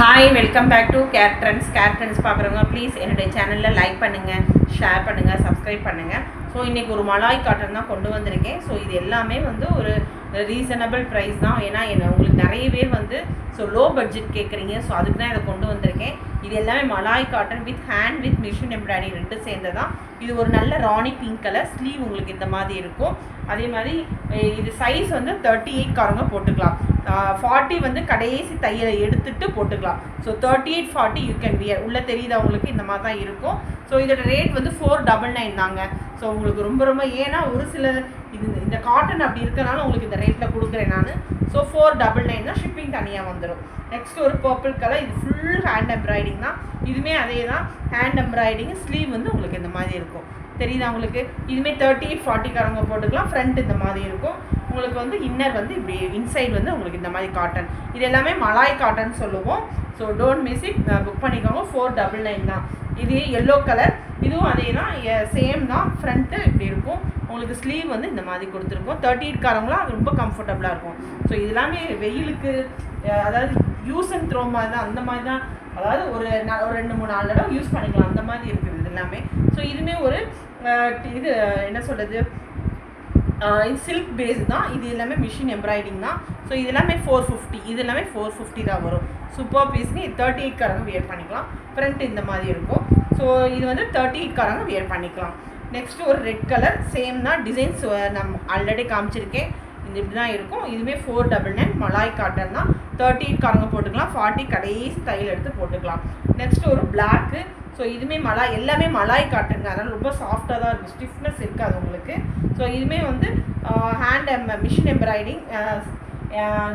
Hi welcome back to care trends பார்க்குறவங்க please என்னுடைய சேனலில் லைக் பண்ணுங்கள், ஷேர் பண்ணுங்கள், சப்ஸ்கிரைப் பண்ணுங்கள். ஸோ இன்றைக்கி ஒரு மலாய் காட்டன் தான் கொண்டு வந்திருக்கேன். ஸோ இது எல்லாமே வந்து ஒரு ரீசனபிள் ப்ரைஸ் தான். ஏன்னா உங்களுக்கு நிறைய பேர் வந்து ஸோ லோ பட்ஜெட் கேட்குறீங்க. ஸோ அதுக்கு தான் இதை கொண்டு வந்திருக்கேன். இது எல்லாமே malai cotton with hand with machine embroidery ரெண்டு சேர்ந்து தான். இது ஒரு நல்ல ராணி பிங்க் கலர், ஸ்லீவ் உங்களுக்கு இந்த மாதிரி இருக்கும். அதே மாதிரி இது சைஸ் வந்து 38 காரங்க போட்டுக்கலாம். 40 வந்து கடைசி தையலை எடுத்துகிட்டு போட்டுக்கலாம். So 38 40 you can wear. உள்ளே தெரியுது அவங்களுக்கு இந்த மாதிரி தான் இருக்கும். ஸோ இதோட ரேட் வந்து 499 தாங்க. ஸோ உங்களுக்கு ரொம்ப ஏன்னா ஒரு சில இந்த காட்டன் அப்படி இருக்கிறனால உங்களுக்கு இந்த ரேட்டில் கொடுக்குறேன் நான். ஸோ 499 தான், ஷிப்பிங் தனியாக வந்துடும். நெக்ஸ்ட் ஒரு பர்பிள் கலர், இது ஃபுல் ஹேண்ட் எம்ப்ராய்டிங் தான். இதுவுமே அதே தான், ஹேண்ட் எம்ப்ராய்டிங், ஸ்லீவ் வந்து உங்களுக்கு இந்த மாதிரி இருக்கும். தெரியுதா உங்களுக்கு? இதுவுமே 38 40 காரங்க போட்டுக்கலாம். ஃப்ரண்ட் இந்த மாதிரி இருக்கும். உங்களுக்கு வந்து இன்னர் வந்து இப்படி இன்சைட் வந்து உங்களுக்கு இந்த மாதிரி காட்டன். இது எல்லாமே மலாய் காட்டன் சொல்லுவோம். So don't miss it, book பண்ணிக்கோங்க. 499 தான். இது எல்லோ கலர், இதுவும் அதே தான், சேம் தான். ஃப்ரண்ட்டு இப்படி இருக்கும். உங்களுக்கு ஸ்லீவ் வந்து இந்த மாதிரி கொடுத்துருக்கோம். 38 காரங்களாம் அது ரொம்ப கம்ஃபர்டபுளாக இருக்கும். ஸோ இது எல்லாமே வெயிலுக்கு, அதாவது யூஸ் அண்ட் த்ரோ மாதிரி தான், அந்த மாதிரி தான். அதாவது ஒரு 2-3 4 தடவை யூஸ் பண்ணிக்கலாம், அந்த மாதிரி இருக்குது இது எல்லாமே. ஸோ இதுவுமே ஒரு இது என்ன சொல்கிறது, இது சில்க் பேஸ் தான். இது எல்லாமே மிஷின் எம்ப்ராய்டிங் தான். ஸோ இது எல்லாமே 450, இது எல்லாமே 450 தான் வரும். சூப்பர் பீஸ்னு 38 காரங்க வியர் பண்ணிக்கலாம். ஃப்ரண்ட் இந்த மாதிரி இருக்கும். ஸோ இது வந்து 38 காரங்க வியர் பண்ணிக்கலாம். நெக்ஸ்ட்டு ஒரு ரெட் கலர், சேம் தான். டிசைன்ஸ் நம்ம ஆல்ரெடி காமிச்சிருக்கேன். இது இப்படி தான் இருக்கும். இதுவுமே 499 மலாய் காட்டன் தான். 38 காரங்க போட்டுக்கலாம். 40 கடைசி தையல் எடுத்து போட்டுக்கலாம். நெக்ஸ்ட்டு ஒரு பிளாக்கு. ஸோ இதுவுமே எல்லாமே மலாய் காட்டுங்க. அதனால் ரொம்ப சாஃப்டாக தான் இருக்கும், ஸ்டிஃப்னஸ் இருக்காது உங்களுக்கு. ஸோ இதுவுமே வந்து ஹேண்ட் மிஷின் எம்ப்ராய்டிங்,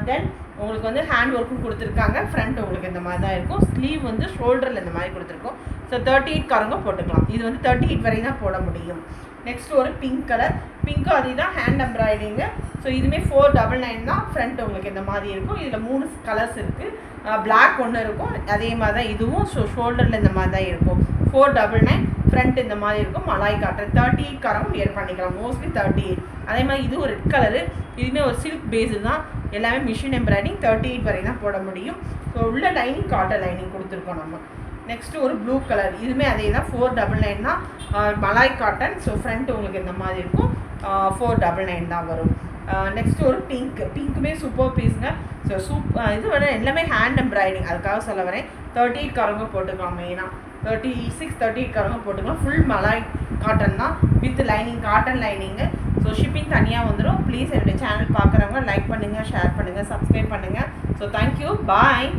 தென் உங்களுக்கு வந்து ஹேண்ட் ஒர்க்கும் கொடுத்துருக்காங்க. ஃப்ரண்ட் உங்களுக்கு இந்த மாதிரி தான் இருக்கும். ஸ்லீவ் வந்து ஷோல்டரில் இந்த மாதிரி கொடுத்துருக்கோம். ஸோ 38 காரங்க போட்டுக்கலாம். இது வந்து 38 வரை தான் போட முடியும். நெக்ஸ்ட் ஒரு பிங்க் கலர், பிங்க்கும் அதே தான், ஹேண்ட் எம்ப்ராய்டிங்கு. ஸோ இதுவுமே 499 தான். ஃப்ரண்ட் உங்களுக்கு இந்த மாதிரி இருக்கும். இதில் 3 கலர்ஸ் இருக்குது. பிளாக் ஒன்று இருக்கும், அதே மாதிரி தான் இதுவும். ஸோ ஷோல்டரில் இந்த மாதிரி தான் இருக்கும். 499 ஃப்ரண்ட் இந்த மாதிரி இருக்கும். மலாய் காட்டன் 38 காரங்க வியர் பண்ணிக்கலாம். மோஸ்ட்லி 38. அதே மாதிரி இது ஒரு ரெட் கலரு, இதுவுமே ஒரு சில்க் பேஸு தான். எல்லாமே மிஷின் எம்ப்ராய்டிங் 38 வரை தான் போட முடியும். ஸோ உள்ள லைனிங் காட்டன் லைனிங் கொடுத்துருக்கோம் நம்ம. நெக்ஸ்ட்டு ஒரு ப்ளூ கலர், இதுவுமே அதே தான், 499 தான். Malay cotton. ஸோ ஃப்ரண்ட் உங்களுக்கு இந்த மாதிரி இருக்கும். 499 தான் வரும். நெக்ஸ்ட்டு ஒரு பிங்க்குமே சூப்பர் பீஸுங்க. ஸோ இது வந்து எல்லாமே ஹேண்ட் எம்ப்ராய்டிங், அதுக்காக சொல்ல வரேன். 38 காரங்க போட்டுக்கலாம். மெயினாக 36 38 காரங்க போட்டுக்கலாம். ஃபுல் மலாய் காட்டன் தான் with lining, cotton lining. So shipping தனியாக வந்துடும். ப்ளீஸ் என்னுடைய சேனல் பார்க்குறவங்க லைக் பண்ணுங்கள், ஷேர் பண்ணுங்கள், சப்ஸ்கிரைப் பண்ணுங்கள். ஸோ தேங்க்யூ, பாய்.